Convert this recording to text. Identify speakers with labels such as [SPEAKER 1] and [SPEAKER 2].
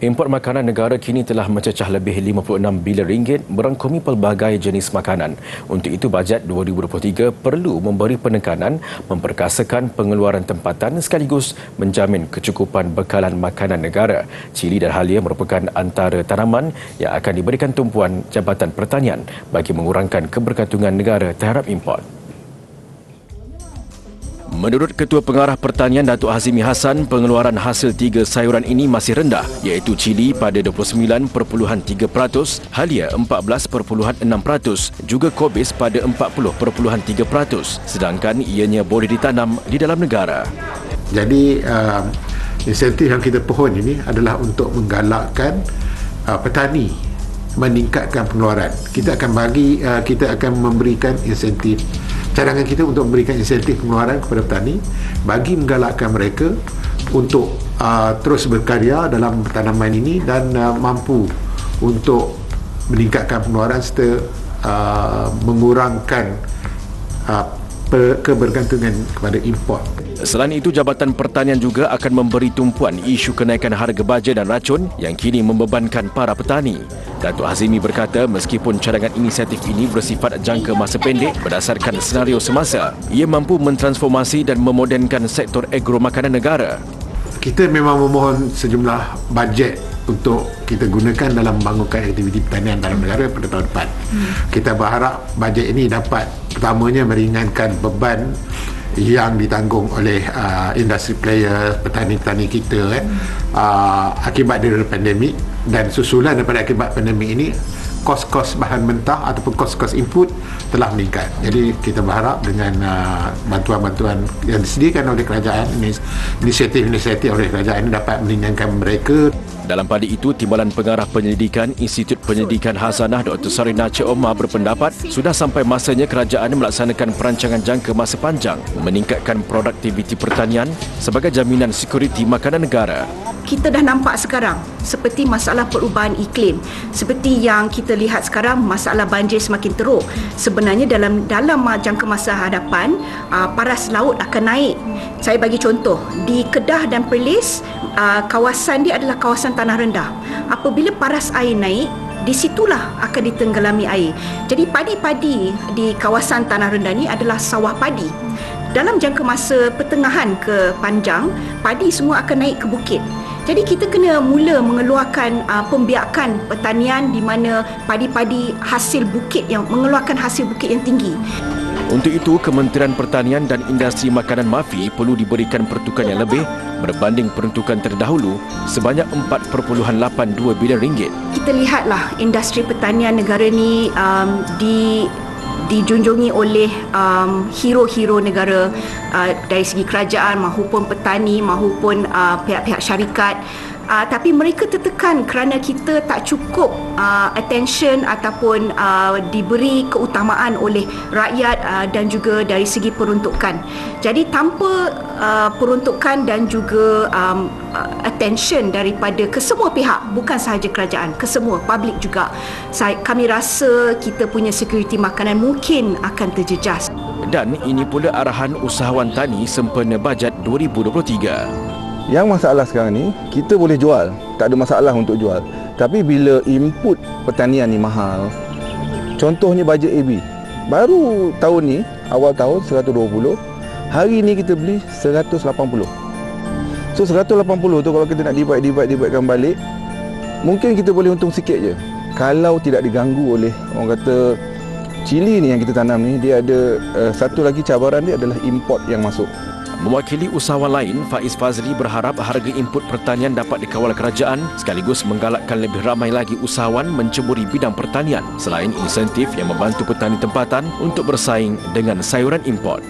[SPEAKER 1] Import makanan negara kini telah mencecah lebih 56 bilion ringgit merangkumi pelbagai jenis makanan. Untuk itu, bajet 2023 perlu memberi penekanan memperkasakan pengeluaran tempatan sekaligus menjamin kecukupan bekalan makanan negara. Cili dan halia merupakan antara tanaman yang akan diberikan tumpuan Jabatan Pertanian bagi mengurangkan kebergantungan negara terhadap import. Menurut Ketua Pengarah Pertanian Datuk Hazimi Hassan, pengeluaran hasil tiga sayuran ini masih rendah, iaitu cili pada 29.3%, halia 14.6%, juga kobis pada 40.3%, sedangkan ianya boleh ditanam di dalam negara.
[SPEAKER 2] Jadi insentif yang kita pohon ini adalah untuk menggalakkan petani meningkatkan pengeluaran. Kita akan memberikan insentif. Cadangan kita untuk memberikan insentif pengeluaran kepada petani bagi menggalakkan mereka untuk terus berkarya dalam tanaman ini dan mampu untuk meningkatkan pengeluaran serta mengurangkan kebergantungan kepada import.
[SPEAKER 1] Selain itu, Jabatan Pertanian juga akan memberi tumpuan isu kenaikan harga baja dan racun yang kini membebankan para petani. Datuk Hazimi berkata meskipun cadangan inisiatif ini bersifat jangka masa pendek berdasarkan senario semasa, ia mampu mentransformasi dan memodenkan sektor agro makanan negara.
[SPEAKER 2] Kita memang memohon sejumlah bajet untuk kita gunakan dalam membangunkan aktiviti pertanian dalam negara pada tahun depan. Kita berharap bajet ini dapat pertamanya meringankan beban yang ditanggung oleh industri player, petani-petani kita akibat daripada pandemik, dan susulan daripada akibat pandemik ini kos-kos bahan mentah ataupun kos-kos input telah meningkat. Jadi kita berharap dengan bantuan-bantuan yang disediakan oleh kerajaan, inisiatif-inisiatif oleh kerajaan ini dapat meringankan mereka.
[SPEAKER 1] Dalam pada itu, Timbalan Pengarah Penyelidikan Institut Penyelidikan Hazanah Dr. Sarina Cik Omar berpendapat sudah sampai masanya kerajaan melaksanakan perancangan jangka masa panjang meningkatkan produktiviti pertanian sebagai jaminan sekuriti makanan negara.
[SPEAKER 3] Kita dah nampak sekarang seperti masalah perubahan iklim, seperti yang kita lihat sekarang masalah banjir semakin teruk. Sebenarnya dalam jangka masa hadapan paras laut akan naik. Saya bagi contoh, di Kedah dan Perlis, kawasan dia adalah kawasan tanah rendah. Apabila paras air naik, di situlah akan ditenggelami air. Jadi padi-padi di kawasan tanah rendah ini adalah sawah padi. Dalam jangka masa pertengahan ke panjang, padi semua akan naik ke bukit. Jadi kita kena mula mengeluarkan pembiakan pertanian di mana padi-padi hasil bukit yang mengeluarkan hasil bukit yang tinggi.
[SPEAKER 1] Untuk itu, Kementerian Pertanian dan Industri Makanan MAFI perlu diberikan peruntukan yang lebih berbanding peruntukan terdahulu sebanyak 4.82 bilion ringgit.
[SPEAKER 3] Kita lihatlah industri pertanian negara ni dijunjungi oleh hero-hero negara dari segi kerajaan maupun petani maupun pihak-pihak syarikat. Tapi mereka tertekan kerana kita tak cukup attention ataupun diberi keutamaan oleh rakyat dan juga dari segi peruntukan. Jadi tanpa peruntukan dan juga attention daripada kesemua pihak, bukan sahaja kerajaan, kesemua public juga, kami rasa kita punya security makanan mungkin akan terjejas.
[SPEAKER 1] Dan ini pula arahan usahawan tani sempena bajet 2023.
[SPEAKER 4] Yang masalah sekarang ni, kita boleh jual, tak ada masalah untuk jual. Tapi bila input pertanian ni mahal, contohnya bajet AB, baru tahun ni, awal tahun 120, hari ni kita beli 180. So 180 tu kalau kita nak dibaitkan balik, mungkin kita boleh untung sikit je. Kalau tidak diganggu oleh, orang kata, cili ni yang kita tanam ni, dia ada satu lagi cabaran dia adalah import yang masuk.
[SPEAKER 1] Mewakili usahawan lain, Faiz Fazli berharap harga input pertanian dapat dikawal kerajaan sekaligus menggalakkan lebih ramai lagi usahawan menceburi bidang pertanian selain insentif yang membantu petani tempatan untuk bersaing dengan sayuran import.